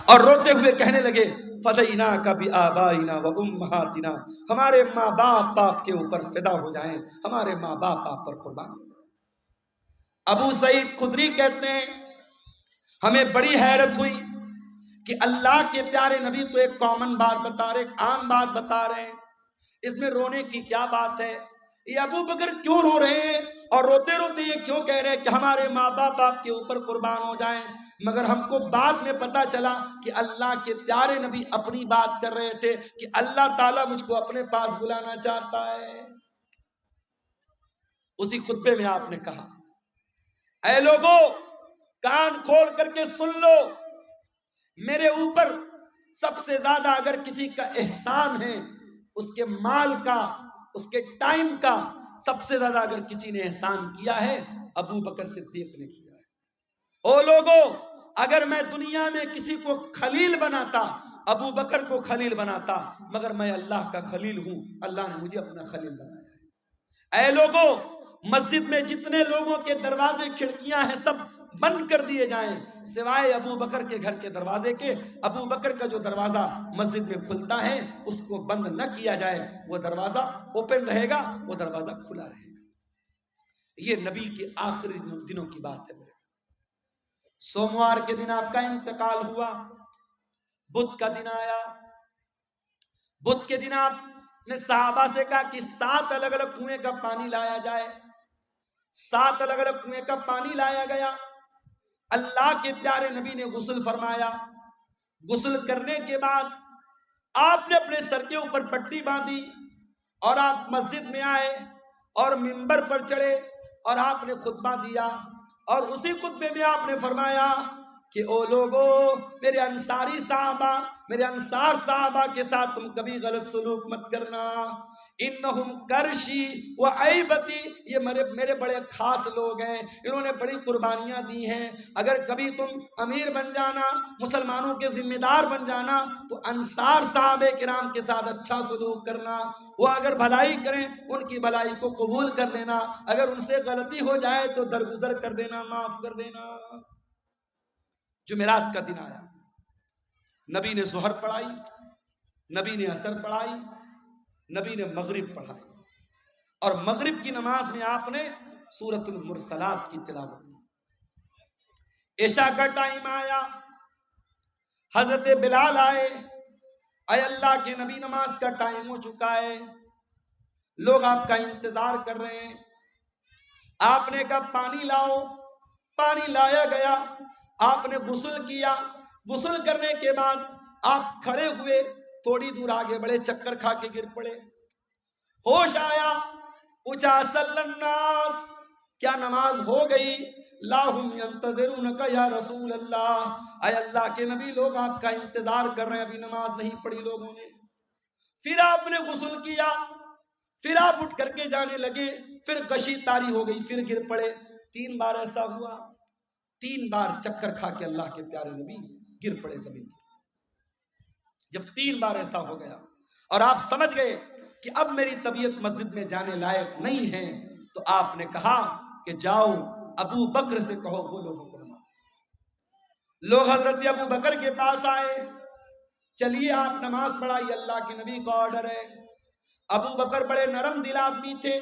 اور روتے ہوئے کہنے لگے فدیناک بآبائنا وامہاتنا، ہمارے ماں باپ کے اوپر فدا ہو جائیں، ہمارے ماں باپ آپ پر قربان ہو جائیں۔ ابو سعید خدری کہتے ہیں ہمیں بڑی حیرت ہوئی کہ اللہ کے پیارے نبی تو ایک کامن بات بتا رہے، ایک عام بات بتا رہے ہیں، اس میں رونے کی کیا بات ہے؟ یہ ابو بکر کیوں رو رہے ہیں اور روتے روتے یہ کیوں کہہ رہے ہیں کہ ہمارے ماں باپ آپ کے اوپر قربان ہو جائیں؟ مگر ہم کو بعد میں پتا چلا کہ اللہ کے پیارے نبی اپنی بات کر رہے تھے کہ اللہ تعالیٰ مجھ کو اپنے پاس بلانا چاہتا ہے۔ اسی خطبے میں آپ نے کہا اے لوگوں کان کھول کر کے سن لو، میرے اوپر سب سے زیادہ اگر کسی کا احسان ہے، اس کے مال کا، اس کے ٹائم کا سب سے زیادہ اگر کسی نے احسان کیا ہے ابو بکر صدیق نے کیا ہے۔ او لوگو اگر میں دنیا میں کسی کو خلیل بناتا ابو بکر کو خلیل بناتا، مگر میں اللہ کا خلیل ہوں، اللہ نے مجھے اپنا خلیل بنایا ہے۔ اے لوگو مسجد میں جتنے لوگوں کے دروازے کھڑکیاں ہیں سب بند کر دیے جائیں سوائے ابو بکر کے گھر کے دروازے کے۔ ابو بکر کا جو دروازہ مسجد میں کھلتا ہے اس کو بند نہ کیا جائے، وہ دروازہ اوپن رہے گا، وہ دروازہ کھلا رہے گا۔ یہ نبی کے آخری دنوں کی بات ہے۔ سوموار کے دن آپ کا انتقال ہوا، بدھ کا دن آیا، بدھ کے دن آپ نے صحابہ سے کہا کہ 7 الگ الگ کنویں کا پانی لایا جائے۔ 7 الگ الگ کنویں کا پانی لایا گیا، اللہ کے پیارے نبی نے غسل فرمایا۔ غسل کرنے کے بعد آپ نے اپنے سر کے اوپر پٹی باندھی اور آپ مسجد میں آئے اور منبر پر چڑھے اور آپ نے خطبہ دیا، اور اسی خطبے میں آپ نے فرمایا کہ او لوگو میرے انصاری صحابہ، میرے انصار صحابہ کے ساتھ تم کبھی غلط سلوک مت کرنا، انہم کرشی و عیبتی، یہ میرے بڑے خاص لوگ ہیں، انہوں نے بڑی قربانیاں دی ہیں، اگر کبھی تم امیر بن جانا، مسلمانوں کے ذمہ دار بن جانا تو انصار صحابہ کرام کے ساتھ اچھا سلوک کرنا، وہ اگر بھلائی کریں ان کی بھلائی کو قبول کر لینا، اگر ان سے غلطی ہو جائے تو درگزر کر دینا، معاف کر دینا۔ جمعرات کا دن آیا، نبی نے ظہر پڑھائی، نبی نے عصر پڑھائی، نبی نے مغرب پڑھائی، اور مغرب کی نماز میں آپ نے سورۃ المرسلات کی تلاوت کی۔ عشاء کا ٹائم آیا، حضرت بلال آئے، اے اللہ کے نبی نماز کا ٹائم ہو چکا ہے، لوگ آپ کا انتظار کر رہے ہیں۔ آپ نے کہا پانی لاؤ، پانی لایا گیا، آپ نے غسل کیا، غسل کرنے کے بعد آپ کھڑے ہوئے، تھوڑی دور آگے بڑے، چکر کھا کے گر پڑے، ہوش آیا، پوچھا صلی الناس، کیا نماز ہو گئی؟ لاہم ینتظرونک یا رسول اللہ، اے اللہ کے نبی لوگ آپ کا انتظار کر رہے ہیں، ابھی نماز نہیں پڑھی لوگوں نے۔ پھر آپ نے غسل کیا، پھر آپ اٹھ کر کے جانے لگے، پھر غشی طاری ہو گئی، پھر گر پڑے۔ 3 بار ایسا ہوا، 3 بار چکر کھا کے اللہ کے پیارے نبی گر پڑے زمین پر۔ جب 3 بار ایسا ہو گیا اور آپ سمجھ گئے کہ اب میری طبیعت مسجد میں جانے لائق نہیں ہے، تو آپ نے کہا کہ جاؤ ابو بکر سے کہو وہ لوگوں کو نماز پڑھائیں۔ لوگ حضرت ابو بکر کے پاس آئے، چلیے آپ نماز پڑھائیے، اللہ کے نبی کا آرڈر ہے۔ ابو بکر بڑے نرم دل آدمی تھے،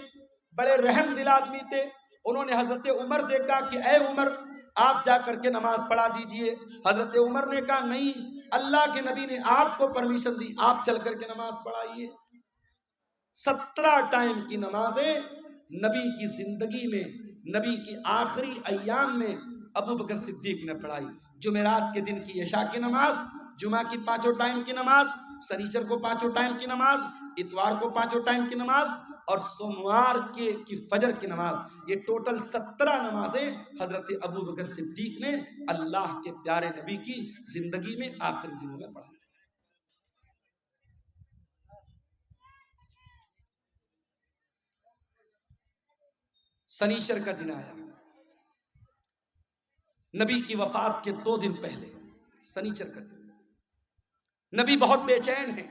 بڑے رحم دل آدمی تھے، انہوں نے حضرت عمر سے کہا کہ اے عمر آپ جا کر کے نماز پڑھا دیجئے۔ حضرت عمر نے کہا نہیں، اللہ کے نبی نے آپ کو پرمیشن دی، آپ چل کر کے نماز پڑھائیے۔ 17 ٹائم کی نمازیں نبی کی زندگی میں، نبی کی آخری ایام میں ابو بکر صدیق نے پڑھائی۔ جمعرات کے دن کی عشاء کی نماز، جمعہ کی 5 ٹائم کی نماز، سنیچر کو 5 ٹائم کی نماز، اتوار کو 5 ٹائم کی نماز، اور سوموار کی فجر کی نماز، یہ ٹوٹل 17 نمازیں حضرت ابو بکر صدیق نے اللہ کے پیارے نبی کی زندگی میں آخری دنوں میں پڑھائی۔ سنیچر کا دن آیا، نبی کی وفات کے 2 دن پہلے، سنیچر کا دن، نبی بہت بے چین ہیں،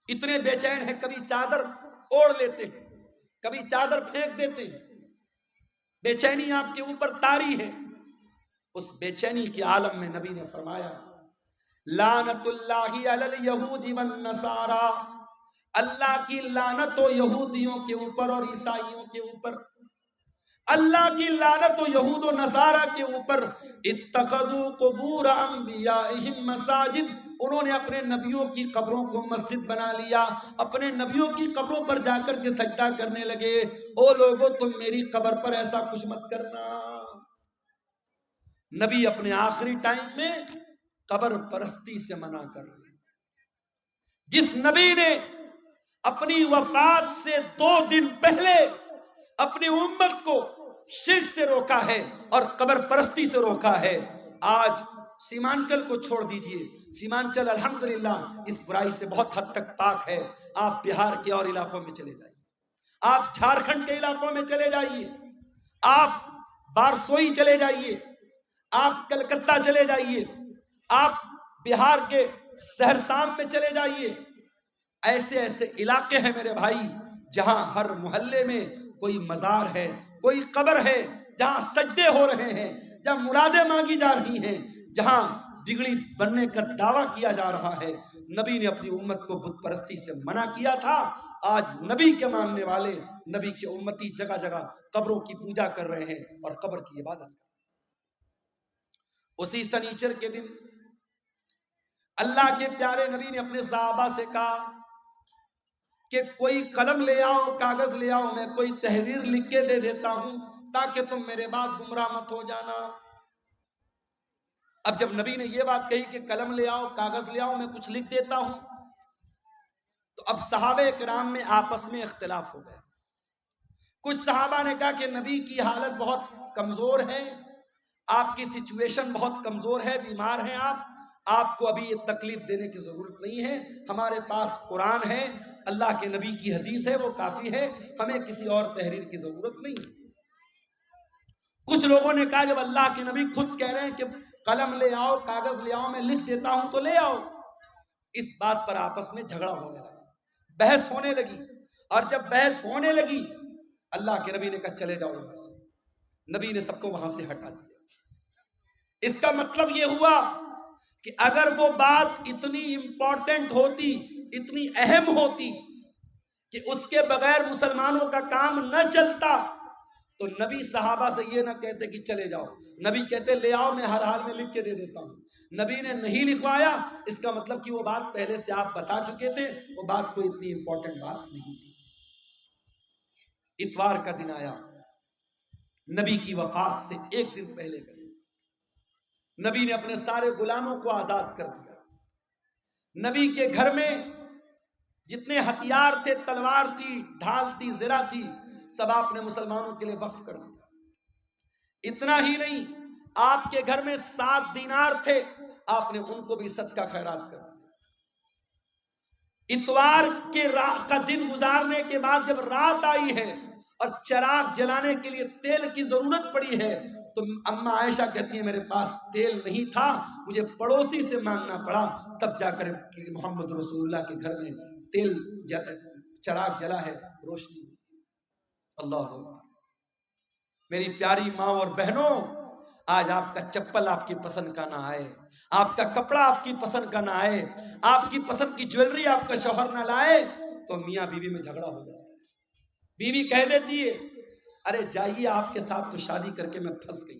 اتنے بے چین ہیں کبھی چادر اوڑھ لیتے ہیں، کبھی چادر پھینک دیتے ہیں، بے چینی آپ کے اوپر طاری ہے۔ اس بے چینی کے عالم میں نبی نے فرمایا لعنت اللہ علی الیہود والنصارى، اللہ کی لعنت ہو یہودیوں کے اوپر اور عیسائیوں کے اوپر، اللہ کی لعنت ہو یہود و نصارہ کے اوپر، اتخذوا قبور انبیائہم مساجد، انہوں نے اپنے نبیوں کی قبروں کو مسجد بنا لیا، اپنے نبیوں کی قبروں پر جا کر کے سجدہ کرنے لگے۔ او لوگو تم میری قبر پر ایسا کچھ مت کرنا۔ نبی اپنے آخری ٹائم میں قبر پرستی سے منع کر رہے ہیں۔ جس نبی نے اپنی وفات سے 2 دن پہلے اپنی امت کو شرک سے روکا ہے اور قبر پرستی سے روکا ہے، آج سیمانچل کو چھوڑ دیجئے، سیمانچل الحمدللہ اس برائی سے بہت حد تک پاک ہے۔ آپ بہار کے اور علاقوں میں چلے جائیے، آپ جھارکھنڈ کے علاقوں میں چلے جائیے، آپ بارسوئی چلے جائیے، آپ کلکتہ چلے جائیے، آپ بہار کے سہرسام میں چلے جائیے، ایسے ایسے علاقے ہیں میرے بھائی جہاں ہر محلے میں کوئی مزار ہے، کوئی قبر ہے، جہاں سجدے ہو رہے ہیں، جہاں مرادیں مانگی جا رہی ہیں، جہاں بگڑی بننے کا دعویٰ کیا جا رہا ہے۔ نبی نے اپنی امت کو بت پرستی سے منع کیا تھا، آج نبی کے ماننے والے، نبی کے امتی جگہ جگہ قبروں کی پوجا کر رہے ہیں اور قبر کی عبادت کر رہے ہیں۔ اسی سنیچر کے دن اللہ کے پیارے نبی نے اپنے صحابہ سے کہا کہ کوئی قلم لے آؤ، کاغذ لے آؤ، میں کوئی تحریر لکھ کے دے دیتا ہوں تاکہ تم میرے بعد گمراہ مت ہو جانا۔ اب جب نبی نے یہ بات کہی کہ قلم لے آؤ، کاغذ لے آؤ، میں کچھ لکھ دیتا ہوں، تو اب صحابہ کرام میں آپس میں اختلاف ہو گیا۔ کچھ صحابہ نے کہا کہ نبی کی حالت بہت کمزور ہے، آپ کی سچویشن بہت کمزور ہے، بیمار ہیں آپ کو ابھی یہ تکلیف دینے کی ضرورت نہیں ہے، ہمارے پاس قرآن ہے، اللہ کے نبی کی حدیث ہے، وہ کافی ہے، ہمیں کسی اور تحریر کی ضرورت نہیں ہے۔ کچھ لوگوں نے کہا جب اللہ کے نبی خود کہہ رہے ہیں کہ قلم لے آؤ، کاغذ لے آؤ، میں لکھ دیتا ہوں تو لے آؤ۔ اس بات پر آپس میں جھگڑا ہونے لگا، بحث ہونے لگی، اور جب بحث ہونے لگی اللہ کے نبی نے کہا چلے جاؤ یہاں سے، نبی نے سب کو وہاں سے ہٹا دیا۔ اس کا مطلب یہ ہوا کہ اگر وہ بات اتنی امپورٹنٹ ہوتی، اتنی اہم ہوتی کہ اس کے بغیر مسلمانوں کا کام نہ چلتا تو نبی صحابہ سے یہ نہ کہتے کہ چلے جاؤ، نبی کہتے لے آؤ، میں ہر حال میں لکھ کے دے دیتا ہوں۔ نبی نے نہیں لکھوایا، اس کا مطلب کہ وہ بات پہلے سے آپ بتا چکے تھے، وہ بات کوئی اتنی امپورٹنٹ بات نہیں تھی۔ اتوار کا دن آیا، نبی کی وفات سے 1 دن پہلے کا دن، نبی نے اپنے سارے غلاموں کو آزاد کر دیا۔ نبی کے گھر میں جتنے ہتھیار تھے، تلوار تھی، ڈھال تھی، زرہ تھی، سب آپ نے مسلمانوں کے لیے وقف کر دیا۔ اتنا ہی نہیں، آپ کے گھر میں 7 دینار تھے، آپ نے ان کو بھی صدقہ خیرات کر دیا۔ اتوار کا دن گزارنے کے بعد جب رات آئی ہے اور چراغ جلانے کے لیے تیل کی ضرورت پڑی ہے تو اماں عائشہ کہتی ہیں میرے پاس تیل نہیں تھا، مجھے پڑوسی سے مانگنا پڑا، تب جا کر محمد رسول اللہ کے گھر میں چراغ جلا ہے، روشنی۔ اللہ میری پیاری ماں اور بہنوں، آج آپ کا چپل آپ کی پسند کا نہ آئے، آپ کا کپڑا آپ کی پسند کا نہ آئے، آپ کی پسند کی جویلری آپ کا شوہر نہ لائے تو میاں بیوی میں جھگڑا ہو جاتا ہے۔ بیوی کہہ دیتی ہے ارے جائیے آپ کے ساتھ تو شادی کر کے میں پھنس گئی،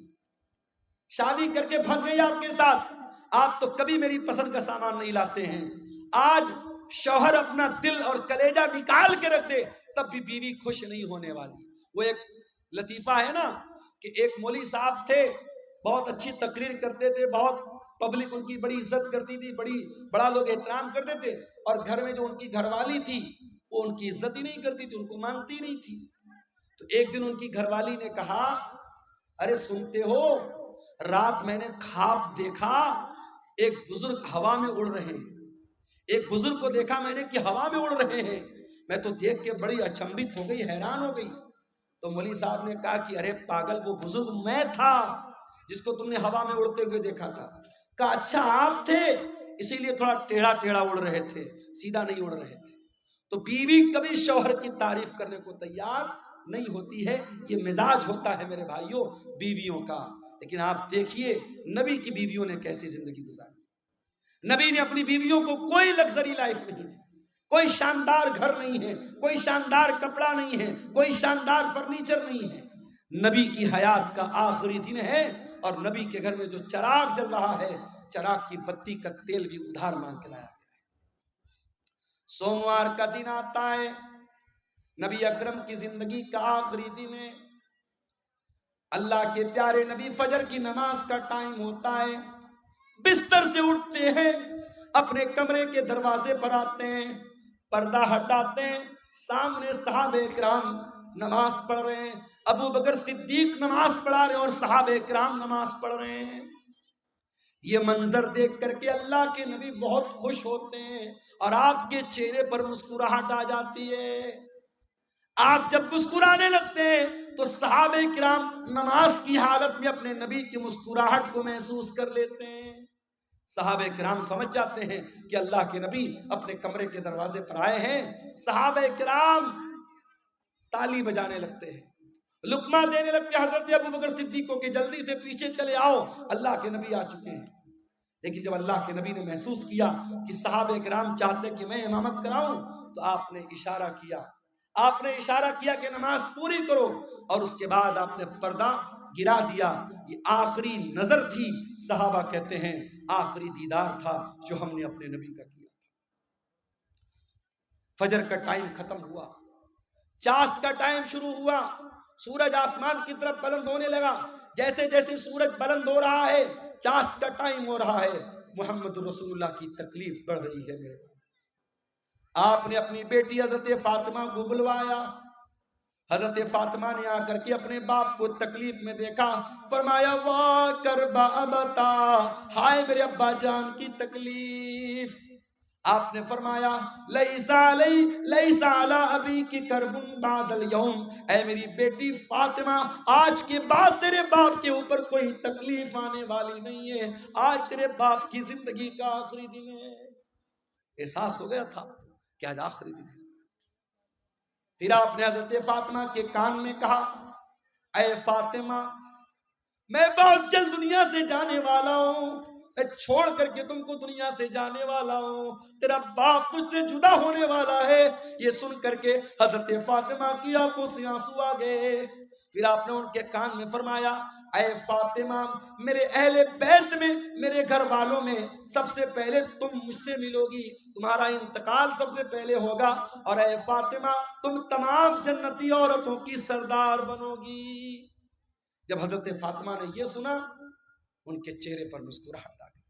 شادی کر کے پھنس گئی آپ کے ساتھ، آپ تو کبھی میری پسند کا سامان نہیں لاتے ہیں۔ آج شوہر اپنا دل اور کلیجہ نکال کے رکھ دے تب بھی بیوی خوش نہیں ہونے والی۔ وہ ایک لطیفہ ہے نا کہ ایک مولوی صاحب تھے، بہت اچھی تقریر کرتے تھے، بہت پبلک ان کی بڑی عزت کرتی تھی، بڑا لوگ احترام کرتے تھے، اور گھر میں جو ان کی گھر والی تھی وہ ان کی عزت ہی نہیں کرتی تھی، ان کو مانتی نہیں تھی۔ تو ایک دن ان کی گھر والی نے کہا ارے سنتے ہو، رات میں نے خواب دیکھا ایک بزرگ ہوا میں اڑ رہے ہیں، ایک بزرگ کو دیکھا میں نے کہ ہوا میں اڑ رہے ہیں، میں تو دیکھ کے بڑی اچنبھت ہو گئی، حیران ہو گئی۔ تو مولوی صاحب نے کہا کہ ارے پاگل، وہ بزرگ میں تھا جس کو تم نے ہوا میں اڑتے ہوئے دیکھا تھا۔ کہا اچھا آپ تھے، اسی لیے تھوڑا ٹیڑھا ٹیڑھا اڑ رہے تھے، سیدھا نہیں اڑ رہے تھے۔ تو بیوی کبھی شوہر کی تعریف کرنے کو تیار نہیں ہوتی ہے، یہ مزاج ہوتا ہے میرے بھائیوں بیویوں کا۔ لیکن آپ دیکھیے نبی کی بیویوں نے کیسی زندگی گزاری، نبی نے اپنی بیویوں کو کوئی لگژری لائف نہیں دی، کوئی شاندار گھر نہیں ہے، کوئی شاندار کپڑا نہیں ہے، کوئی شاندار فرنیچر نہیں ہے۔ نبی کی حیات کا آخری دن ہے اور نبی کے گھر میں جو چراغ جل رہا ہے، چراغ کی بتی کا تیل بھی ادھار مانگ کے لایا گیا ہے۔ سوموار کا دن آتا ہے، نبی اکرم کی زندگی کا آخری دن ہے۔ اللہ کے پیارے نبی فجر کی نماز کا ٹائم ہوتا ہے، بستر سے اٹھتے ہیں، اپنے کمرے کے دروازے پر آتے ہیں، پردہ ہٹاتے ہیں، سامنے صحابہ کرام نماز پڑھ رہے ہیں، ابو بکر صدیق نماز پڑھا رہے ہیں اور صحابہ کرام نماز پڑھ رہے ہیں۔ یہ منظر دیکھ کر کے اللہ کے نبی بہت خوش ہوتے ہیں اور آپ کے چہرے پر مسکراہٹ آ جاتی ہے۔ آپ جب مسکرانے لگتے ہیں تو صحابہ کرام نماز کی حالت میں اپنے نبی کی مسکراہٹ کو محسوس کر لیتے ہیں۔ صحابہ کرام سمجھ جاتے ہیں کہ اللہ کے نبی اپنے کمرے کے دروازے پر آئے ہیں۔ صحابہ کرام تالی بجانے لگتے ہیں، لقمہ دینے لگتے ہیں حضرت ابو بکر صدیق کو کہ جلدی سے پیچھے چلے آؤ، اللہ کے نبی آ چکے ہیں۔ لیکن جب اللہ کے نبی نے محسوس کیا کہ صحابہ کرام چاہتے کہ میں امامت کراؤں تو آپ نے اشارہ کیا کہ نماز پوری کرو، اور اس کے بعد آپ نے پردہ گرا دیا۔ یہ آخری نظر تھی، صحابہ کہتے ہیں آخری دیدار تھا جو ہم نے اپنے نبی کا کیا۔ فجر کا ٹائم ختم ہوا، چاشت کا ٹائم شروع ہوا، سورج آسمان کی طرف بلند ہونے لگا۔ جیسے جیسے سورج بلند ہو رہا ہے، چاشت کا ٹائم ہو رہا ہے، محمد رسول اللہ کی تکلیف بڑھ رہی ہے۔ میرے آپ نے اپنی بیٹی حضرت فاطمہ کو بلوایا۔ حضرت فاطمہ نے آ کر کے اپنے باپ کو تکلیف میں دیکھا، فرمایا واہ کربا ابتا، ہائے میرے ابا جان کی تکلیف۔ آپ نے فرمایا لیسا علی ابی کی کرب بعد الیوم، اے میری بیٹی فاطمہ آج کے بعد تیرے باپ کے اوپر کوئی تکلیف آنے والی نہیں ہے، آج تیرے باپ کی زندگی کا آخری دن ہے۔ احساس ہو گیا تھا کہ آج آخری دن ہے۔ پھر آپ نے حضرت فاطمہ کے کان میں کہا اے فاطمہ میں بہت جلد دنیا سے جانے والا ہوں، میں چھوڑ کر کے تم کو دنیا سے جانے والا ہوں، تیرا باپ تجھ سے جدا ہونے والا ہے۔ یہ سن کر کے حضرت فاطمہ کی آنکھوں سے آنسو آ گئے۔ پھر آپ نے ان کے کان میں فرمایا اے فاطمہ میرے اہل بیت میں، میرے گھر والوں میں سب سے پہلے تم مجھ سے ملو گی، تمہارا انتقال سب سے پہلے ہوگا، اور اے فاطمہ تم تمام جنتی عورتوں کی سردار بنو گی۔ جب حضرت فاطمہ نے یہ سنا ان کے چہرے پر مسکراہٹ آ گئی۔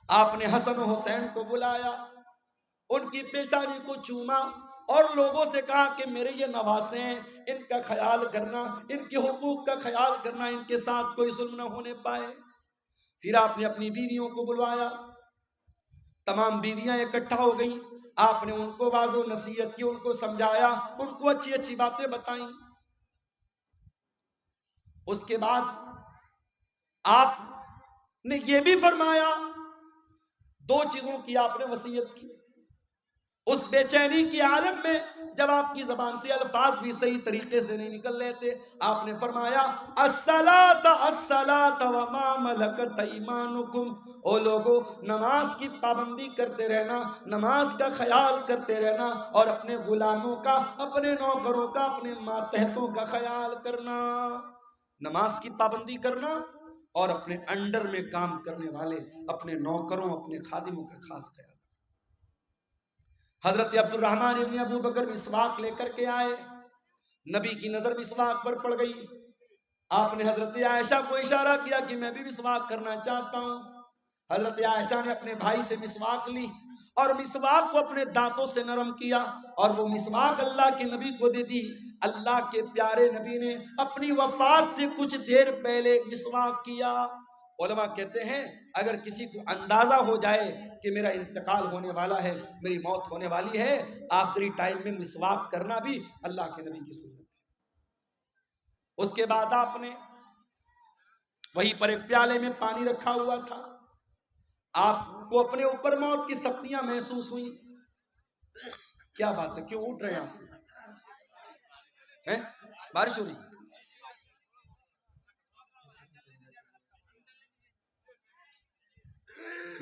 آپ نے حسن و حسین کو بلایا، ان کی پیشانی کو چوما اور لوگوں سے کہا کہ میرے یہ نواسے ہیں، ان کا خیال کرنا، ان کے حقوق کا خیال کرنا، ان کے ساتھ کوئی ظلم نہ ہونے پائے۔ پھر آپ نے اپنی بیویوں کو بلوایا، تمام بیویاں اکٹھا ہو گئیں، آپ نے ان کو واضح و نصیحت کی، ان کو سمجھایا، ان کو اچھی اچھی باتیں بتائیں۔ اس کے بعد آپ نے یہ بھی فرمایا، دو چیزوں کی آپ نے وصیت کی۔ اس بے چینی کی عالم میں جب آپ کی زبان سے الفاظ بھی صحیح طریقے سے نہیں نکل رہے تھے، آپ نے فرمایا الصلاۃ الصلاۃ وما ملکت ایمانکم، او لوگو نماز کی پابندی کرتے رہنا، نماز کا خیال کرتے رہنا، اور اپنے غلاموں کا، اپنے نوکروں کا، اپنے ماتحتوں کا خیال کرنا۔ نماز کی پابندی کرنا اور اپنے انڈر میں کام کرنے والے اپنے نوکروں، اپنے خادموں کا خاص خیال۔ حضرت عبد الرحمن ابن ابو بکر مسواک لے کر کے آئے، نبی کی نظر مسواک پر پڑ گئی۔ آپ نے حضرت عائشہ کو اشارہ کیا کہ میں بھی مسواک کرنا چاہتا ہوں۔ حضرت عائشہ نے اپنے بھائی سے مسواک لی اور مسواک کو اپنے دانتوں سے نرم کیا اور وہ مسواک اللہ کے نبی کو دے دی۔ اللہ کے پیارے نبی نے اپنی وفات سے کچھ دیر پہلے مسواک کیا۔ علماء کہتے ہیں اگر کسی کو اندازہ ہو جائے کہ میرا انتقال ہونے والا ہے، میری موت ہونے والی ہے، آخری ٹائم میں مسواک کرنا بھی اللہ کے نبی کی سنت ہے۔ اس کے بعد آپ نے وہیں پر ایک پیالے میں پانی رکھا ہوا تھا، آپ کو اپنے اوپر موت کی سختیاں محسوس ہوئی۔ کیا بات ہے، کیوں اٹھ رہے ہیں آپ؟ بارش ہو رہی؟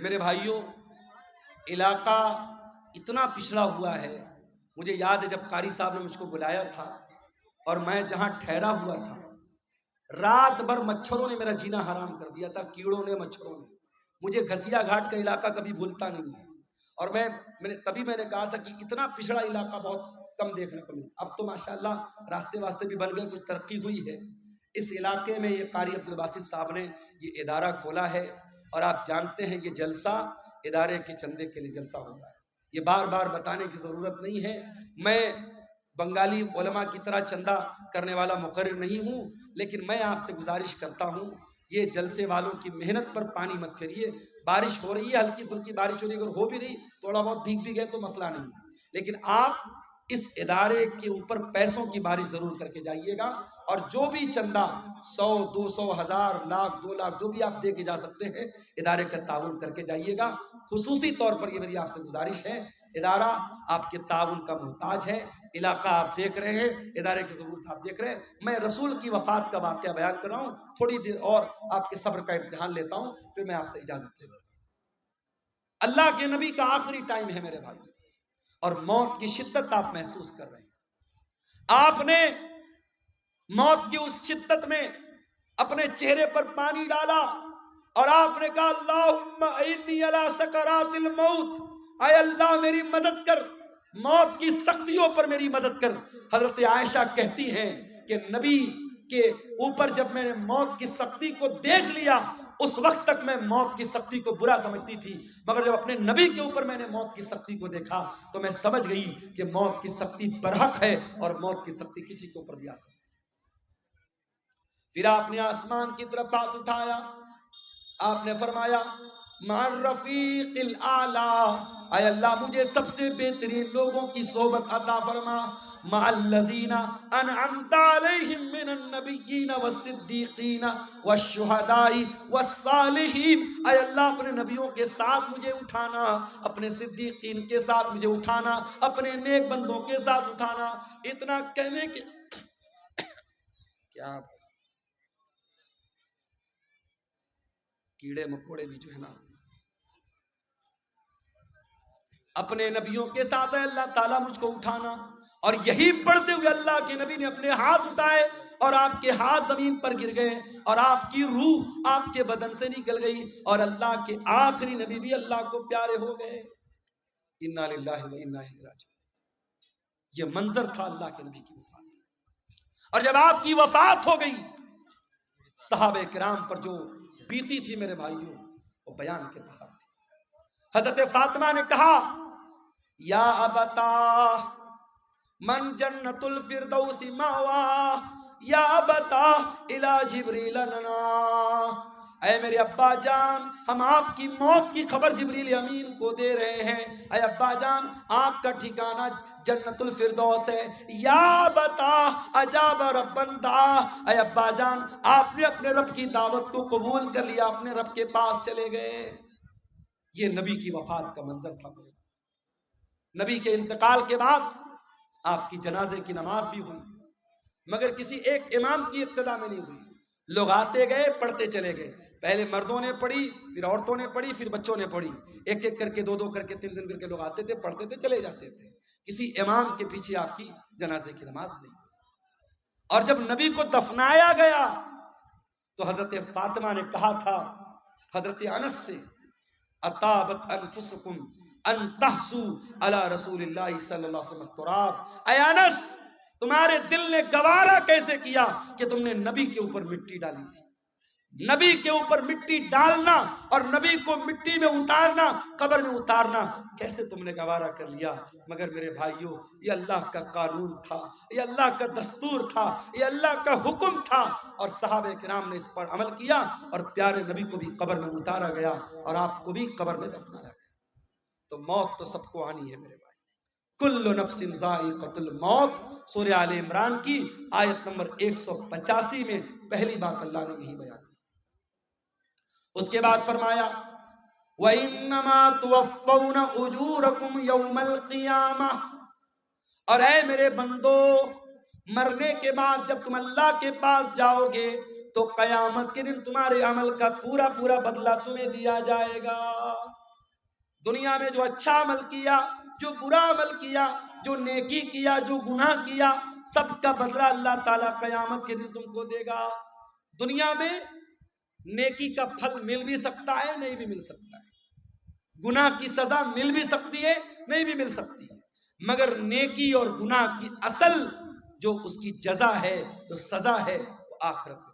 میرے بھائیوں، علاقہ اتنا پچھڑا ہوا ہے. مجھے یاد ہے جب قاری صاحب نے مجھ کو بلایا تھا اور میں جہاں ٹھہرا ہوا تھا، رات بھر مچھروں نے میرا جینا حرام کر دیا تھا، کیڑوں نے، مچھروں نے. مجھے گھسیا گھاٹ کا علاقہ کبھی بھولتا نہیں ہے. اور میں نے کہا تھا کہ اتنا پچھڑا علاقہ بہت کم دیکھنے کو ملتا. اب تو ماشاءاللہ راستے واسطے بھی بن گئے، کچھ ترقی ہوئی ہے. اس علاقے میں یہ قاری عبدالباسط صاحب نے یہ ادارہ کھولا ہے. اور آپ جانتے ہیں یہ جلسہ ادارے کے چندے کے لیے جلسہ ہوتا ہے. یہ بار بار بتانے کی ضرورت نہیں ہے. میں بنگالی علماء کی طرح چندہ کرنے والا مقرر نہیں ہوں، لیکن میں آپ سے گزارش کرتا ہوں یہ جلسے والوں کی محنت پر پانی مت پھیریے. بارش ہو رہی ہے، ہلکی پھلکی بارش ہو رہی ہے، اگر ہو بھی رہی تھوڑا بہت بھیگ بھی گئے تو مسئلہ نہیں ہے، لیکن آپ اس ادارے کے اوپر پیسوں کی بارش ضرور کر کے جائیے گا. اور جو بھی چندہ 100 200 1000 لاکھ 2 لاکھ جو بھی آپ دے کے جا سکتے ہیں، ادارے کا تعاون کر کے جائیے گا. خصوصی طور پر یہ میری آپ سے گزارش ہے، ادارہ آپ کے تعاون کا محتاج ہے. علاقہ آپ دیکھ رہے ہیں، ادارے کی ضرورت آپ دیکھ رہے ہیں. میں رسول کی وفات کا واقعہ بیان کر رہا ہوں. تھوڑی دیر اور آپ کے صبر کا امتحان لیتا ہوں، پھر میں آپ سے اجازت لے لوں. اللہ کے نبی کا آخری ٹائم ہے میرے بھائی، اور موت کی شدت آپ محسوس کر رہے ہیں. آپ نے موت کی اس شدت میں اپنے چہرے پر پانی ڈالا اور آپ نے کہا اللہم انی علی سکرات الموت، اے اللہ میری مدد کر، موت کی سختیوں پر میری مدد کر. حضرت عائشہ کہتی ہیں کہ نبی کے اوپر جب میں نے موت کی سختی کو دیکھ لیا، اس وقت تک میں موت کی سختی کو برا سمجھتی تھی، مگر جب اپنے نبی کے اوپر میں نے موت کی سختی کو دیکھا تو میں سمجھ گئی کہ موت کی سختی برحق ہے اور موت کی سختی کسی کے اوپر بھی آ سکتی. پھر آپ نے آسمان کی طرف ہاتھ اٹھایا، آپ نے فرمایا مع الرفیق الاعلی، اے اللہ مجھے سب سے بہترین لوگوں کی صحبت عطا فرما. مع الذین انعمت علیہم من النبیین والصدیقین والشہداء والصالحین، اے اللہ اپنے نبیوں کے ساتھ مجھے اٹھانا، اپنے صدیقین کے ساتھ مجھے اٹھانا، اپنے نیک بندوں کے ساتھ اٹھانا. اتنا کہنے کے کیا کیڑے مکوڑے بھی جو ہے نا اپنے نبیوں کے ساتھ، اللہ تعالیٰ مجھ کو اٹھانا. اور یہی پڑھتے ہوئے اللہ کے نبی نے اپنے ہاتھ اٹھائے اور آپ کے ہاتھ زمین پر گر گئے اور آپ کی روح آپ کے بدن سے نکل گئی اور اللہ کے آخری نبی بھی اللہ کو پیارے ہو گئے. انا للہ و انا الیہ راجعون. یہ منظر تھا اللہ کے نبی کی وفات. اور جب آپ کی وفات ہو گئی، صحابہ کرام پر جو بیتی تھی میرے بھائیوں وہ بیان کے باہر تھی. حضرت فاطمہ نے کہا یا ابتا من جنت الفردوس ماوا یا ابتا الی جبریل لنا، اے میرے ابا جان ہم آپ کی موت کی خبر جبریل امین کو دے رہے ہیں. اے ابا جان آپ کا ٹھکانہ جنت الفردوس ہے. یا بتا اجاب ربن دعا، اے ابا جان آپ نے اپنے رب کی دعوت کو قبول کر لیا، اپنے رب کے پاس چلے گئے. یہ نبی کی وفات کا منظر تھا. نبی کے انتقال کے بعد آپ کی جنازے کی نماز بھی ہوئی، مگر کسی ایک امام کی اقتداء میں نہیں ہوئی. لوگ آتے گئے پڑھتے چلے گئے. پہلے مردوں نے پڑھی، پھر عورتوں نے پڑھی، پھر بچوں نے پڑھی. ایک ایک کر کے 2 2 کر کے 3 3 کر کے لوگ آتے تھے، پڑھتے تھے، چلے جاتے تھے. کسی امام کے پیچھے آپ کی جنازے کی نماز نہیں. اور جب نبی کو دفنایا گیا تو حضرت فاطمہ نے کہا تھا حضرت انس سے اطابت انفسکم ان تحسو علی رسول اللہ صلی اللہ علیہ وسلم التراب، اے انس تمہارے دل نے گوارا کیسے کیا کہ تم نے نبی کے اوپر مٹی ڈالی تھی. نبی کے اوپر مٹی ڈالنا اور نبی کو مٹی میں اتارنا، قبر میں اتارنا کیسے تم نے گوارا کر لیا. مگر میرے بھائیوں یہ اللہ کا قانون تھا، یہ اللہ کا دستور تھا، یہ اللہ کا حکم تھا اور صحابہ کرام نے اس پر عمل کیا اور پیارے نبی کو بھی قبر میں اتارا گیا اور آپ کو بھی قبر میں دفنایا گیا. تو موت تو سب کو آنی ہے میرے بھائی. کل نفس ذائقۃ الموت، سورہ آل عمران کی آیت نمبر 185 میں پہلی بات اللہ نے یہی بیان کی. اس کے بعد فرمایا وَإِنَّمَا تُوَفَّوْنَ أُجُورَكُمْ يَوْمَ الْقِيَامَةِ، اور اے میرے بندو مرنے کے بعد جب تم اللہ کے پاس جاؤ گے تو قیامت کے دن تمہارے عمل کا پورا پورا بدلہ تمہیں دیا جائے گا۔ دنیا میں جو اچھا عمل کیا، جو برا عمل کیا، جو نیکی کیا، جو گناہ کیا، سب کا بدلہ اللہ تعالیٰ قیامت کے دن تم کو دے گا۔ دنیا میں نیکی کا پھل مل بھی سکتا ہے، نہیں بھی مل سکتا ہے، گناہ کی سزا مل بھی سکتی ہے، نہیں بھی مل سکتی ہے، مگر نیکی اور گناہ کی اصل جو اس کی جزا ہے، جو سزا ہے، وہ آخرت میں۔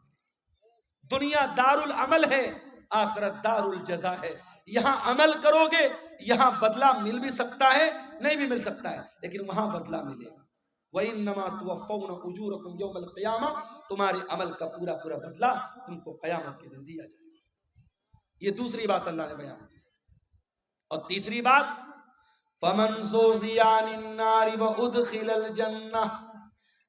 دنیا دار العمل ہے، آخرت دار الجزا ہے۔ یہاں عمل کرو گے، یہاں بدلہ مل بھی سکتا ہے، نہیں بھی مل سکتا ہے، لیکن وہاں بدلہ ملے گا۔ وَإِنَّمَا تُوَفَّوْنَ أُجُورَكُمْ يَوْمَ الْقِيَامَةِ، تمہارے عمل کا پورا پورا بدلہ تم کو قیامت کے دن دیا جائے گا۔ یہ دوسری بات اللہ نے بیان کی۔ اور تیسری بات، فَمَنْ زُحْزِحَ عَنِ النَّارِ وَأُدْخِلَ الْجَنَّةَ،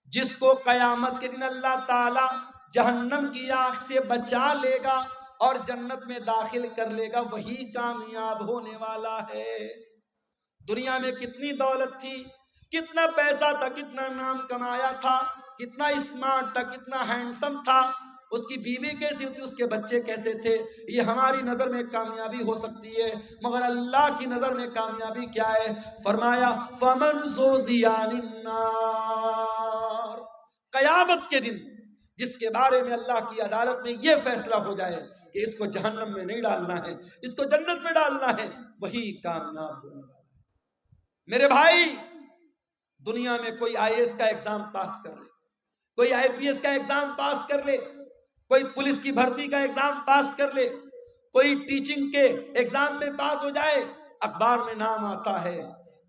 جس کو قیامت کے دن اللہ تعالی جہنم کی آگ سے بچا لے گا اور جنت میں داخل کر لے گا، وہی کامیاب ہونے والا ہے۔ دنیا میں کتنی دولت تھی، کتنا پیسہ تھا، کتنا نام کمایا تھا، کتنا اسمارٹ تھا، کتنا ہینڈسم تھا، اس کی بیوی کیسی ہوتی، اس کے بچے کیسے تھے، یہ ہماری نظر میں کامیابی ہو سکتی ہے، مگر اللہ کی نظر میں کامیابی کیا ہے؟ فرمایا فَمَنْ زُحْزِحَ عَنِ النَّارِ، قیامت کے دن جس کے بارے میں اللہ کی عدالت میں یہ فیصلہ ہو جائے کہ اس کو جہنم میں نہیں ڈالنا ہے، اس کو جنت میں ڈالنا ہے، وہی کامیاب ہونے والا ہے۔ میرے بھائی، دنیا میں کوئی آئی ایس کا ایگزام پاس کر لے، کوئی آئی پی ایس کا ایگزام پاس کر لے، کوئی پولیس کی بھرتی کا ایگزام پاس کر لے، کوئی ٹیچنگ کے ایگزام میں پاس ہو جائے، اخبار میں نام آتا ہے،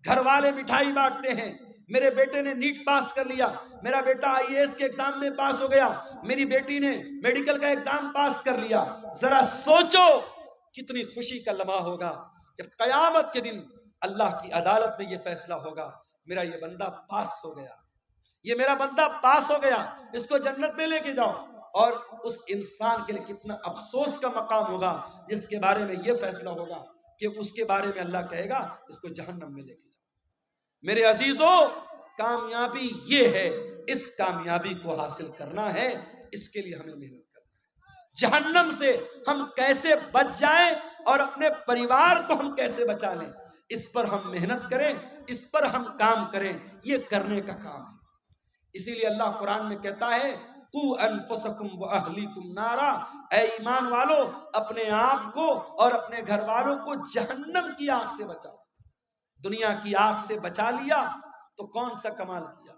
گھر والے مٹھائی بانٹتے ہیں، میرے بیٹے نے نیٹ پاس کر لیا، میرا بیٹا آئی ایس کے ایگزام میں پاس ہو گیا، میری بیٹی نے میڈیکل کا ایگزام پاس کر لیا۔ ذرا سوچو کتنی خوشی کا لمحہ ہوگا جب قیامت کے دن اللہ کی عدالت میں یہ فیصلہ ہوگا، میرا یہ بندہ پاس ہو گیا، یہ میرا بندہ پاس ہو گیا، اس کو جنت میں لے کے جاؤ۔ اور اس انسان کے لیے کتنا افسوس کا مقام ہوگا جس کے بارے میں یہ فیصلہ ہوگا کہ اس کے بارے میں اللہ کہے گا اس کو جہنم میں لے کے جاؤ۔ میرے عزیزوں، کامیابی یہ ہے، اس کامیابی کو حاصل کرنا ہے، اس کے لیے ہمیں محنت کرنا ہے۔ جہنم سے ہم کیسے بچ جائیں اور اپنے پریوار کو ہم کیسے بچا لیں، اس پر ہم محنت کریں، اس پر ہم کام کریں، یہ کرنے کا کام ہے۔ اسی لیے اللہ قرآن میں کہتا ہے قُوا أَنفُسَكُمْ وَأَهْلِيكُمْ نَارًا، اے ایمان والو اپنے آپ کو اور اپنے گھر والوں کو جہنم کی آگ سے بچاؤ۔ دنیا کی آگ سے بچا لیا تو کون سا کمال کیا؟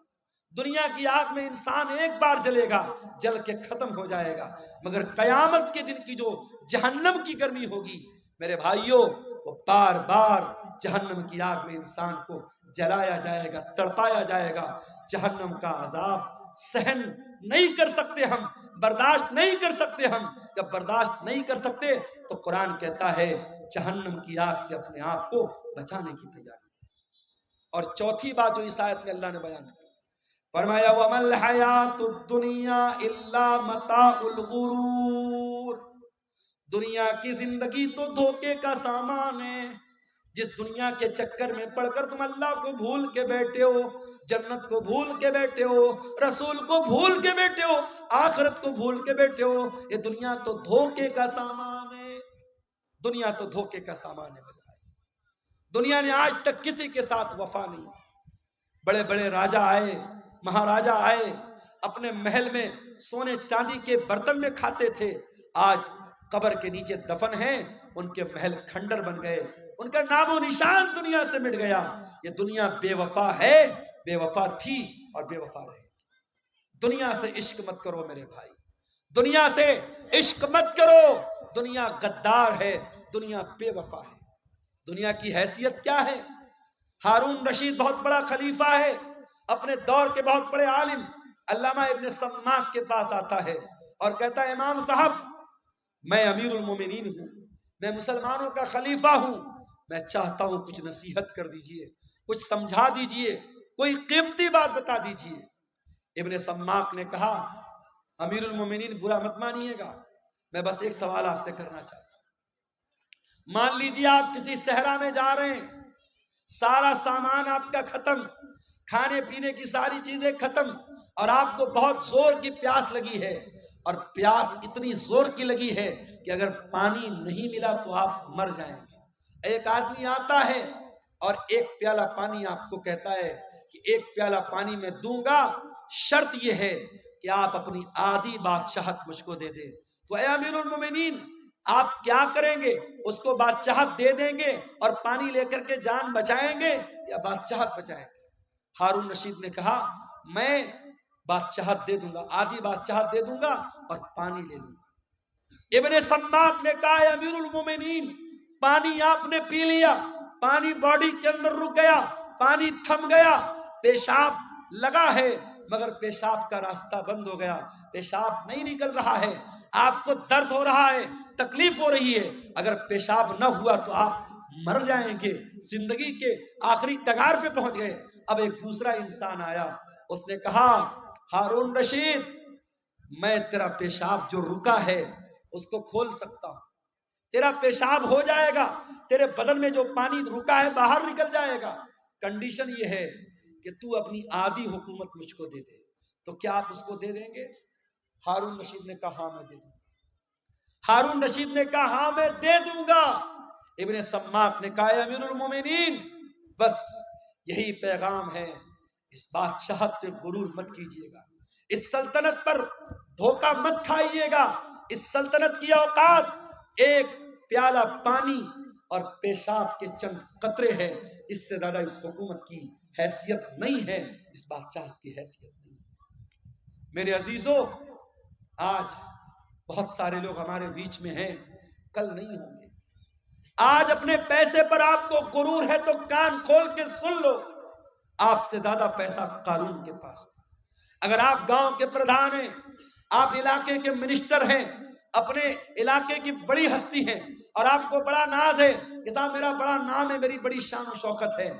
دنیا کی آگ میں انسان ایک بار جلے گا، جل کے ختم ہو جائے گا، مگر قیامت کے دن کی جو جہنم کی گرمی ہوگی میرے بھائیوں، وہ بار بار جہنم کی آگ میں انسان کو جلایا جائے گا، تڑپایا جائے گا۔ جہنم کا عذاب سہن نہیں کر سکتے ہم، برداشت نہیں کر سکتے ہم۔ جب برداشت نہیں کر سکتے تو قرآن کہتا ہے جہنم کی آگ سے اپنے آپ کو بچانے کی تیاری۔ اور چوتھی بات جو اس آیت میں اللہ نے بیان کی، فرمایا وَمَا الْحَيَاةُ الدُّنْيَا إِلَّا مَتَاعُ الْغُرُورِ، دنیا کی زندگی تو دھوکے کا سامان ہے۔ جس دنیا کے چکر میں پڑھ کر تم اللہ کو بھول کے بیٹھے ہو، جنت کو بھول کے بیٹھے ہو، رسول کو بھول کے بیٹھے ہو، آخرت کو بھول کے بیٹھے ہو، یہ دنیا تو دھوکے کا سامان ہے۔ دنیا تو دھوکے کا سامان ہے میرے بھائی۔ دنیا نے آج تک کسی کے ساتھ وفا نہیں۔ بڑے بڑے راجہ آئے، مہاراجہ آئے، اپنے محل میں سونے چاندی کے برتن میں کھاتے تھے، آج قبر کے نیچے دفن ہیں، ان کے محل کھنڈر بن گئے، ان کا نام و نشان دنیا سے مٹ گیا۔ یہ دنیا بے وفا ہے، بے وفا تھی اور بے وفا رہے گی۔ دنیا سے عشق مت کرو میرے بھائی، دنیا سے عشق مت کرو۔ دنیا غدار ہے، دنیا بے وفا ہے۔ دنیا کی حیثیت کیا ہے؟ ہارون رشید بہت بڑا خلیفہ ہے، اپنے دور کے بہت بڑے عالم علامہ ابن سماک کے پاس آتا ہے اور کہتا ہے امام صاحب میں امیر المومنین ہوں، میں مسلمانوں کا خلیفہ ہوں، میں چاہتا ہوں کچھ نصیحت کر دیجئے، کچھ سمجھا دیجئے، کوئی قیمتی بات بتا دیجئے۔ ابن سماک نے کہا امیر المومنین برا مت مانیے گا، میں بس ایک سوال آپ سے کرنا چاہتا ہوں۔ مان لیجئے آپ کسی صحرا میں جا رہے ہیں، سارا سامان آپ کا ختم، کھانے پینے کی ساری چیزیں ختم، اور آپ کو بہت زور کی پیاس لگی ہے، اور پیاس اتنی زور کی لگی ہے کہ اگر پانی نہیں ملا تو آپ مر جائیں گے۔ ایک آدمی آتا ہے اور ایک پیالہ پانی آپ کو کہتا ہے کہ ایک پیالہ پانی میں دوں گا، شرط یہ ہے کہ آپ اپنی آدھی بادشاہت مجھ کو دے دیں۔ تو اے امیر المومنین، آپ کیا کریں گے؟ اس کو بادشاہت دے دیں گے اور پانی لے کر کے جان بچائیں گے یا بادشاہت بچائیں گے؟ ہارون رشید نے کہا میں بادشاہت دے دوں گا، آدھی بادشاہت دے دوں گا اور پانی لے لوں گا۔ ابن سماک نے کہا اے امیر المومنین، پانی آپ نے پی لیا، پانی باڈی کے اندر رک گیا، پانی تھم گیا، پیشاب لگا ہے مگر پیشاب کا راستہ بند ہو گیا، پیشاب نہیں نکل رہا ہے، آپ کو درد ہو رہا ہے، تکلیف ہو رہی ہے، اگر پیشاب نہ ہوا تو آپ مر جائیں گے، زندگی کے آخری کگار پہ پہنچ گئے۔ اب ایک دوسرا انسان آیا، اس نے کہا ہارون رشید، میں تیرا پیشاب جو رکا ہے اس کو کھول سکتا ہوں، تیرا پیشاب ہو جائے گا، تیرے بدن میں جو پانی رکا ہے باہر نکل جائے گا، کنڈیشن یہ ہے کہ تو اپنی آدھی حکومت مجھ کو دے دے۔ تو کیا آپ اس کو دے دیں گے؟ ہارون رشید نے کہا ہاں میں دے دوں گا۔ ہارون رشید نے کہا ہاں میں دے دوں گا۔ ابن سماک نے کہا امیر المومنین، بس یہی پیغام ہے، اس بادشاہت پہ غرور مت کیجیے گا، اس سلطنت پر دھوکہ مت کھائیے گا، اس سلطنت کی اوقات ایک پیالہ پانی اور پیشاب کے چند قطرے ہے، اس سے زیادہ اس حکومت کی حیثیت نہیں ہے، اس بادشاہت کی حیثیت نہیں ہے۔ میرے عزیزو، آج بہت سارے لوگ ہمارے بیچ میں ہیں، کل نہیں ہوں گے۔ آج اپنے پیسے پر آپ کو غرور ہے تو کان کھول کے سن لو، آپ سے زیادہ پیسہ قارون کے پاس تھا۔ اگر آپ گاؤں کے پردھان ہیں، آپ علاقے کے منسٹر ہیں، اپنے علاقے کی بڑی ہستی ہیں اور آپ کو بڑا ناز ہے کہ صاحب میرا بڑا نام ہے، میری بڑی شان و شوکت ہے،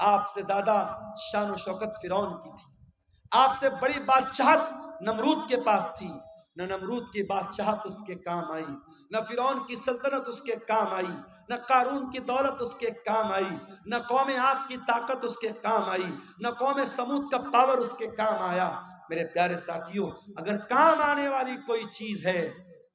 آپ سے زیادہ شان و شوکت فرعون کی تھی، آپ سے بڑی بادشاہت نمرود کے پاس تھی، نہ نمرود کی بادشاہت اس کے کام آئی، نہ فرعون کی سلطنت اس کے کام آئی، نہ قارون کی دولت اس کے کام آئی، نہ قوم عاد کی طاقت اس کے کام آئی، نہ قوم سمود کا پاور اس کے کام آیا۔ میرے پیارے ساتھیوں، اگر کام آنے والی کوئی چیز ہے،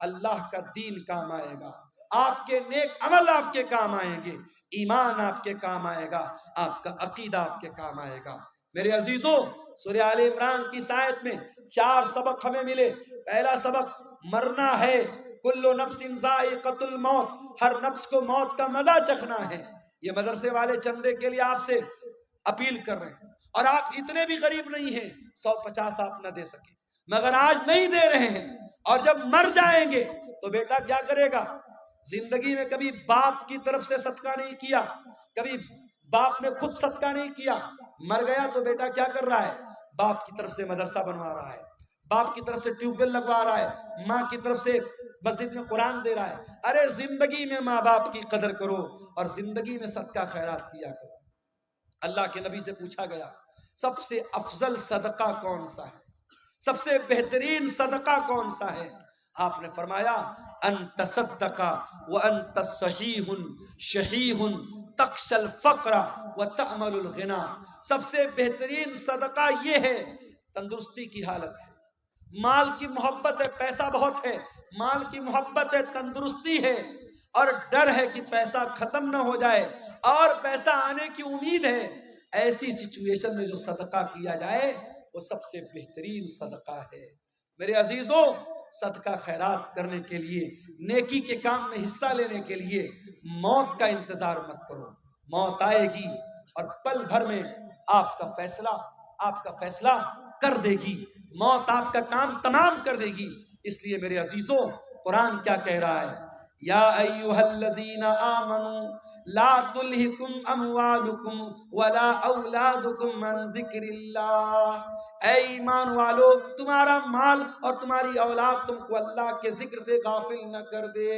اللہ کا دین کام آئے گا، آپ کے نیک عمل آپ کے کام آئیں گے، ایمان آپ کے کام آئے گا، آپ کا عقیدہ آپ کے کام آئے گا۔ میرے عزیزوں، سورہ آل عمران کی اس آیت میں 4 سبق ہمیں ملے۔ پہلا سبق، مرنا ہے، کل نفس ذائقۃ الموت، ہر نفس کو موت کا مزہ چکھنا ہے۔ یہ مدرسے والے چندے کے لیے آپ سے اپیل کر رہے ہیں، اور آپ اتنے بھی غریب نہیں ہیں 150 آپ نہ دے سکیں، مگر آج نہیں دے رہے ہیں، اور جب مر جائیں گے تو بیٹا کیا کرے گا؟ زندگی میں کبھی باپ کی طرف سے صدقہ نہیں کیا، کبھی باپ نے خود صدقہ نہیں کیا، مر گیا تو بیٹا کیا کر رہا ہے؟ باپ کی طرف سے مدرسہ بنوا رہا ہے، باپ کی طرف سے ٹیوب ویل لگوا رہا ہے، ماں کی طرف سے مسجد میں قرآن دے رہا ہے۔ ارے زندگی میں ماں باپ کی قدر کرو اور زندگی میں صدقہ خیرات کیا کرو۔ اللہ کے نبی سے پوچھا گیا سب سے افضل صدقہ کون سا ہے، سب سے بہترین صدقہ کون سا ہے؟ آپ نے فرمایا ان تصدق وانت صحیح شحیح تخشى الفقر وتأمل الغنى، سب سے بہترین صدقہ یہ ہے، تندرستی کی حالت ہے، مال کی محبت ہے، پیسہ بہت ہے، مال کی محبت ہے، تندرستی ہے، اور ڈر ہے کہ پیسہ ختم نہ ہو جائے اور پیسہ آنے کی امید ہے، ایسی سچویشن میں جو صدقہ کیا جائے وہ سب سے بہترین صدقہ ہے۔ میرے عزیزوں، صدقہ خیرات کرنے کے لیے، نیکی کے کام میں حصہ لینے کے لیے موت کا انتظار مت کرو، موت آئے گی اور پل بھر میں آپ کا فیصلہ کر دے گی، موت آپ کا کام تمام کر دے گی۔ اس لیے میرے عزیزوں، قرآن کیا کہہ رہا ہے؟ یا ایھا الذین آمنوا لا تلہکم اموالکم ولا اولادکم عن ذکر اللہ، اے ایمان والو، تمہارا مال اور تمہاری اولاد تم کو اللہ کے ذکر سے غافل نہ کر دے۔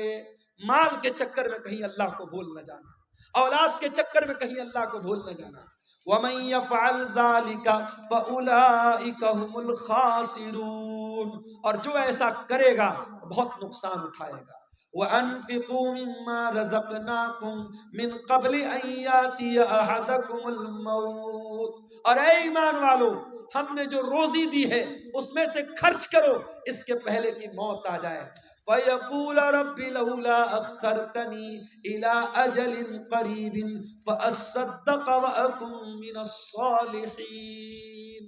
مال کے چکر میں کہیں اللہ کو بھول نہ جانا، اولاد کے چکر میں کہیں اللہ کو بھول نہ جانا۔ وَمَن يَفْعَلْ ذَلِكَ فَأُولَٰئِكَ هُمُ الْخَاسِرُونَ، اور جو ایسا کرے گا بہت نقصان اٹھائے گا، وَأَنفِقُوا مِمَّا رَزَقْنَاكُمْ مِنْ قَبْلِ أَنْ يَأْتِيَ أَحَدَكُمُ الْمَوْتُ، اور اے ایمان والو ہم نے جو روزی دی ہے اس میں سے خرچ کرو اس کے پہلے کہ موت آ جائے۔ فَيَقُولَ رَبِّ لَوْلَا أَخَّرْتَنِي إِلَىٰ أَجَلٍ قَرِيبٍ فَأَصَّدَّقَ وَأَكُن مِّنَ الصَّالِحِينَ۔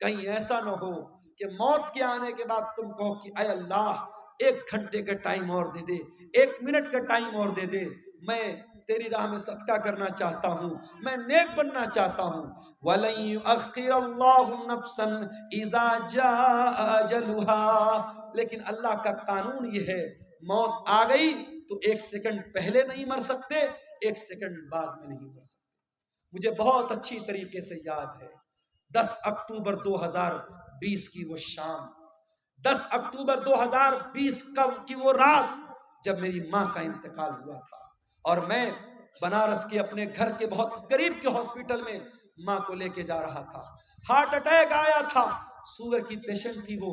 کہیں ایسا نہ ہو کہ موت کے آنے کے بعد تم کہو کہ اے اللہ 1 گھنٹے کا ٹائم اور دے دے، 1 منٹ کا ٹائم اور دے دے، میں تیری راہ میں صدقہ کرنا چاہتا ہوں، میں نیک بننا چاہتا ہوں۔ وَلَن يُؤَخِّرَ اللَّهُ نَفْسًا إِذَا جَاءَ أَجَلُهَا، لیکن اللہ کا قانون یہ ہے موت آ گئی تو 1 سیکنڈ پہلے نہیں مر سکتے، 1 سیکنڈ بعد میں نہیں مر سکتے۔ مجھے بہت اچھی طریقے سے یاد ہے 10 اکتوبر 2020 کی وہ شام، 10 اکتوبر 2020 کی وہ رات جب میری ماں کا انتقال ہوا تھا، اور میں بنارس کے اپنے گھر کے بہت قریب کے ہاسپٹل میں ماں کو لے کے جا رہا تھا۔ ہارٹ اٹیک آیا تھا، شوگر کی پیشنٹ تھی وہ،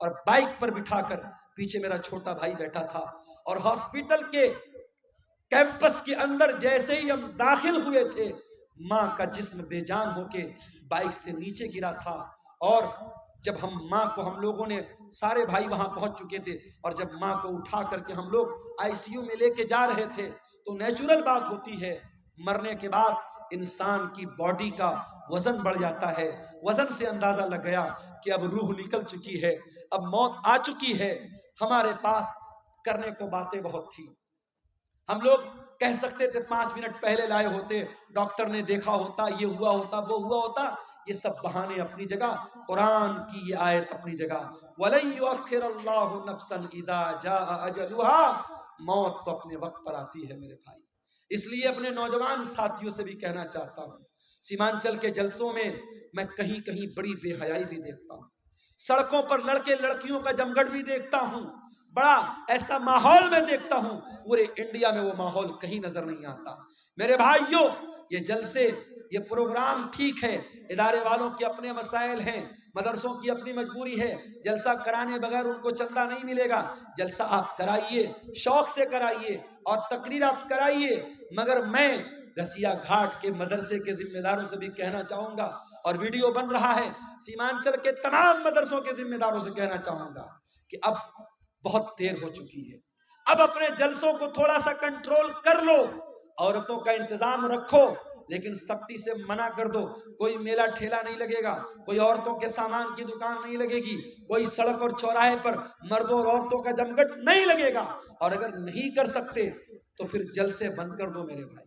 اور بائک پر بٹھا کر پیچھے میرا چھوٹا بھائی بیٹھا تھا، اور ہاسپٹل کے کیمپس کے اندر جیسے ہی ہم داخل ہوئے تھے ماں کا جسم بے جان ہو کے بائک سے نیچے گرا تھا۔ اور جب ہم لوگوں نے سارے بھائی وہاں پہنچ چکے تھے، اور جب ماں کو اٹھا کر کے ہم لوگ آئی سی یو میں لے کے جا رہے تھے تو نیچرل بات ہوتی ہے مرنے کے بعد انسان کی باڈی کا وزن بڑھ جاتا ہے۔ وزن سے اندازہ لگ گیا کہ اب روح نکل چکی ہے، اب موت آ چکی ہے۔ ہمارے پاس کرنے کو باتیں بہت تھی، ہم لوگ کہہ سکتے تھے 5 منٹ پہلے لائے ہوتے، ڈاکٹر نے دیکھا ہوتا، یہ ہوا ہوتا، وہ ہوا ہوتا۔ یہ سب بہانے اپنی جگہ، قرآن کی یہ آیت اپنی جگہ، وَلَن يُؤَخِّرَ اللَّهُ نَفْسًا إِذَا جَاءَ أَجَلُهَا۔ موت تو اپنے وقت پر آتی ہے میرے بھائی، اس لیے اپنے نوجوان ساتھیوں سے بھی کہنا چاہتا ہوں، سیمانچل کے جلسوں میں میں کہیں کہیں بڑی بے حیائی بھی دیکھتا ہوں، سڑکوں پر لڑکے لڑکیوں کا جمگھٹ بھی دیکھتا ہوں، بڑا ایسا ماحول میں دیکھتا ہوں، پورے انڈیا میں وہ ماحول کہیں نظر نہیں آتا۔ میرے بھائیوں، یہ جلسے، یہ پروگرام ٹھیک ہے، ادارے والوں کے اپنے مسائل ہیں، مدرسوں کی اپنی مجبوری ہے، جلسہ کرانے بغیر ان کو چندہ نہیں ملے گا۔ جلسہ آپ کرائیے، شوق سے کرائیے، اور تقریر آپ کرائیے، مگر میں گھسیا گھاٹ کے مدرسے کے ذمہ داروں سے بھی کہنا چاہوں گا، اور ویڈیو بن رہا ہے، سیمانچل کے تمام مدرسوں کے ذمہ داروں سے کہنا چاہوں گا کہ اب بہت دیر ہو چکی ہے، اب اپنے جلسوں کو تھوڑا سا کنٹرول کر لو، عورتوں کا انتظام رکھو، لیکن سختی سے منع کر دو، کوئی میلہ ٹھیلا نہیں لگے گا، کوئی عورتوں کے سامان کی دکان نہیں لگے گی، کوئی سڑک اور چوراہے پر مردوں اور عورتوں کا جمگھٹ نہیں لگے گا، اور اگر نہیں کر سکتے تو پھر جلسے بند کر دو میرے بھائی،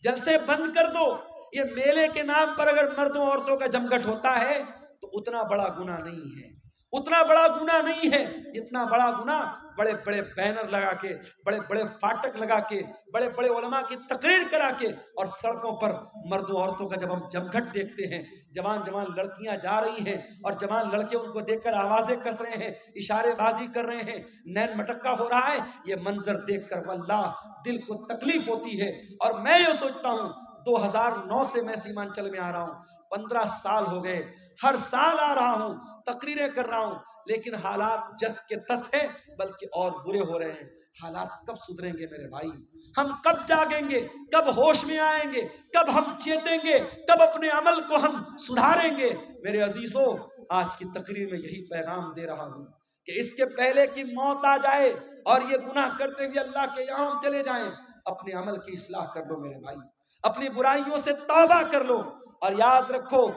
جلسے بند کر دو۔ یہ میلے کے نام پر اگر مردوں عورتوں کا جمگھٹ ہوتا ہے تو اتنا بڑا گناہ نہیں ہے، اتنا بڑا گناہ نہیں ہے جتنا بڑا گناہ بڑے بڑے بینر لگا کے، بڑے بڑے فاٹک لگا کے، بڑے بڑے علماء کی تقریر کرا کے، اور سڑکوں پر مردوں عورتوں کا جب ہم جمگھٹ دیکھتے ہیں، جوان جوان لڑکیاں جا رہی ہیں اور جوان لڑکے ان کو دیکھ کر آوازیں کس رہے ہیں، اشارے بازی کر رہے ہیں، نین مٹکا ہو رہا ہے، یہ منظر دیکھ کر واللہ دل کو تکلیف ہوتی ہے۔ اور میں یہ سوچتا ہوں 2009 سے میں سیمانچل میں آ رہا ہوں، 15 سال ہو گئے، ہر سال آ رہا ہوں، تقریریں کر رہا ہوں، لیکن حالات جس کے تس ہے بلکہ اور برے ہو رہے ہیں۔ حالات کب سدھریں گے میرے بھائی؟ ہم کب جاگیں گے؟ کب ہوش میں آئیں گے؟ کب ہم چیتیں گے؟ کب اپنے عمل کو ہم سدھاریں گے؟ میرے عزیزوں، آج کی تقریر میں یہی پیغام دے رہا ہوں کہ اس کے پہلے کہ موت آ جائے اور یہ گناہ کرتے ہوئے اللہ کے یہاں ہم چلے جائیں، اپنے عمل کی اصلاح کر لو میرے بھائی، اپنی برائیوں سے توبہ کر لو، اور یاد رکھو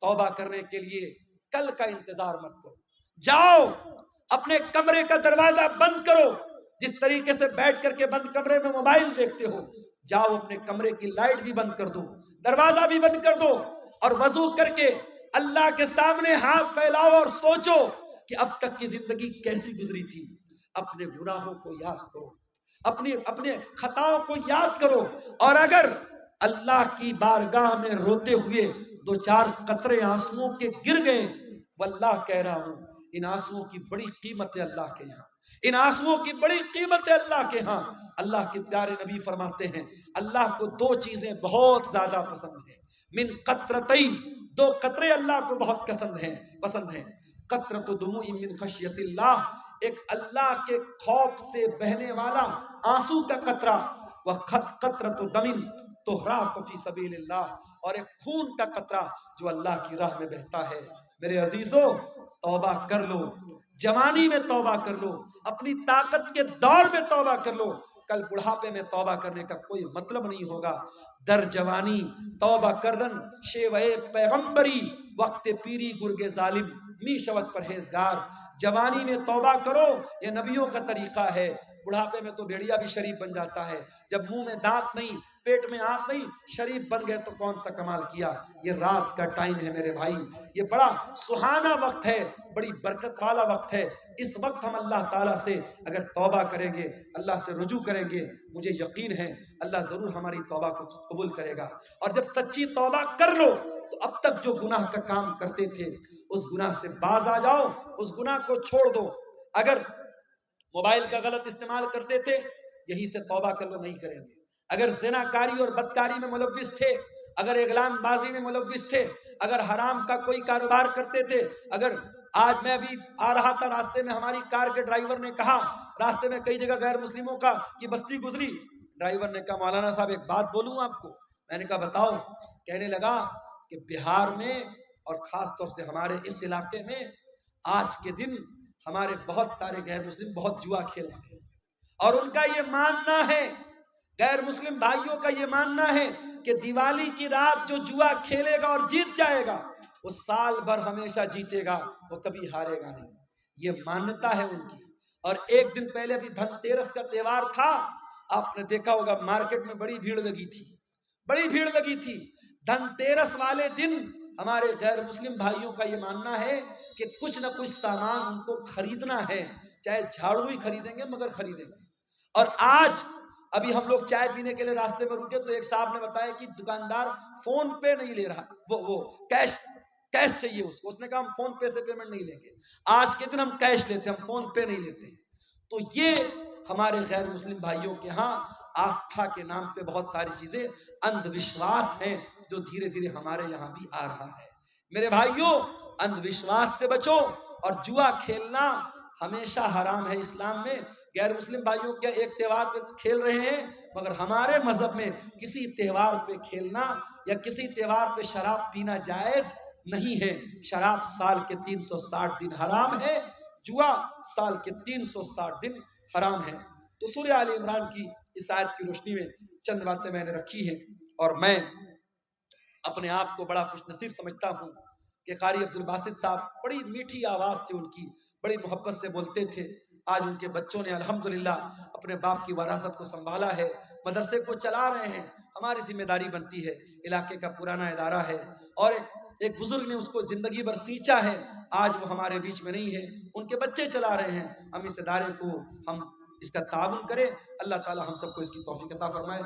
توبہ کرنے کے لیے کل کا انتظار مت کرو، جاؤ اپنے کمرے کا دروازہ بند کرو، جس طریقے سے بیٹھ کر کے بند کمرے میں موبائل دیکھتے ہو، جاؤ اپنے کمرے کی لائٹ بھی بند کر دو، دروازہ بھی بند کر دو، اور وضو کر کے اللہ کے سامنے ہاتھ پھیلاؤ اور سوچو کہ اب تک کی زندگی کیسی گزری تھی، اپنے گناہوں کو یاد کرو، اپنے خطاؤں کو یاد کرو، اور اگر اللہ کی بارگاہ میں روتے ہوئے 2-4 قطرے آنسوؤں کے گر گئے، واللہ کہہ رہا ہوں ان آنسوؤں کی بڑی قیمت ہے اللہ کے یہاں، ان آنسوؤں کی بڑی قیمت ہے اللہ کے ہاں۔ اللہ کے پیارے نبی فرماتے ہیں اللہ کو 2 چیزیں بہت زیادہ پسند ہیں، من قطرتین، 2 قطرے اللہ کو بہت پسند ہیں، قطرۃ دموع من خشیت اللہ، ایک اللہ کے خوف سے بہنے والا آنسو کا قطرہ، قطرۃ دم تحراق فی سبیل اللہ، اور ایک خون کا قطرہ جو اللہ کی راہ میں بہتا ہے۔ میرے عزیزو، توبہ کر لو، جوانی میں توبہ کر لو، اپنی طاقت کے دور میں توبہ کر لو، کل بڑھاپے میں توبہ کرنے کا کوئی مطلب نہیں ہوگا۔ در جوانی توبہ کردن شیوئے پیغمبری، وقت پیری گرگ ظالم می شود پرہیزگار۔ جوانی میں توبہ کرو، یہ نبیوں کا طریقہ ہے۔ بڑھاپے میں تو بھیڑیا بھی شریف بن جاتا ہے، جب منہ میں دانت نہیں، پیٹ میں آنکھ نہیں، شریف بن گئے تو کون سا کمال کیا۔ یہ رات کا ٹائم ہے میرے بھائی، یہ بڑا سہانا وقت ہے، بڑی برکت والا وقت ہے۔ اس وقت ہم اللہ تعالیٰ سے اگر توبہ کریں گے، اللہ سے رجوع کریں گے، مجھے یقین ہے اللہ ضرور ہماری توبہ کو قبول کرے گا۔ اور جب سچی توبہ کر لو تو اب تک جو گناہ کا کام کرتے تھے اس گناہ سے باز آ جاؤ، اس گناہ کو چھوڑ دو۔ اگر موبائل کا غلط استعمال کرتے تھے، یہی سے توبہ کر لو، نہیں کریں گے۔ اگر زناکاری اور بدکاری میں ملوث تھے، اگر اغلام بازی میں ملوث تھے، اگر حرام کا کوئی کاروبار کرتے تھے، اگر آج میں ابھی آ رہا تھا، راستے میں ہماری کار کے ڈرائیور نے کہا، راستے میں کئی جگہ غیر مسلموں کی بستی گزری، ڈرائیور نے کہا مولانا صاحب ایک بات بولوں آپ کو؟ میں نے کہا بتاؤ۔ کہنے لگا کہ بہار میں اور خاص طور سے ہمارے اس علاقے میں آج کے دن ہمارے بہت سارے غیر مسلم بہت جوا کھیلتے ہیں، اور ان کا یہ ماننا ہے، غیر مسلم بھائیوں کا یہ ماننا ہے کہ دیوالی کی رات جو جوا کھیلے گا اور جیت جائے گا وہ سال بھر ہمیشہ جیتے گا، وہ کبھی ہارے گا نہیں۔ یہ مانتا ہے ان کی۔ اور ایک دن پہلے بھی دھن تیرس کا تہوار تھا، آپ نے دیکھا ہوگا مارکیٹ میں بڑی بھیڑ لگی تھی، بڑی بھیڑ لگی تھی۔ دھن تیرس والے دن ہمارے غیر مسلم بھائیوں کا یہ ماننا ہے کہ کچھ نہ کچھ سامان ان کو خریدنا ہے، چاہے جھاڑو ہی خریدیں گے مگر خریدیں گے۔ اور آج ابھی ہم لوگ چائے پینے کے لیے راستے میں رکے تو ایک صاحب نے بتایا کہ دکاندار فون پے نہیں لے رہا، وہ کیش چاہیے اس کو۔ اس نے کہا ہم فون پے سے پیمنٹ نہیں لیں گے، آج کے دن ہم کیش لیتے ہیں، ہم فون پے نہیں لیتے۔ تو یہ ہمارے غیر مسلم بھائیوں کے ہاں آستھا کے نام پہ بہت ساری چیزیں اندھ وشواس ہیں جو دھیرے دھیرے ہمارے یہاں بھی آ رہا ہے۔ میرے بھائیوں، اندھ وشواس سے بچو، اور جوا کھیلنا ہمیشہ حرام ہے اسلام میں۔ غیر مسلم بھائیوں کے ایک تہوار پہ کھیل رہے ہیں، مگر ہمارے مذہب میں کسی تہوار پہ کھیلنا یا کسی تہوار پہ شراب پینا جائز نہیں ہے۔ شراب سال کے 360 دن حرام ہے، جوا سال کے 360 دن حرام ہے۔ تو سورہ آل عمران کی اس آیت کی روشنی میں چند باتیں میں نے رکھی ہیں، اور میں اپنے آپ کو بڑا خوش نصیب سمجھتا ہوں کہ قاری عبد الباسط صاحب، بڑی میٹھی آواز تھی ان کی، بڑی محبت سے بولتے تھے۔ آج ان کے بچوں نے الحمدللہ اپنے باپ کی وراثت کو سنبھالا ہے، مدرسے کو چلا رہے ہیں۔ ہماری ذمہ داری بنتی ہے، علاقے کا پرانا ادارہ ہے، اور ایک بزرگ نے اس کو زندگی بھر سینچا ہے، آج وہ ہمارے بیچ میں نہیں ہے، ان کے بچے چلا رہے ہیں۔ ہم اس ادارے کو، ہم اس کا تعاون کریں۔ اللہ تعالی ہم سب کو اس کی توفیق عطا فرمائے۔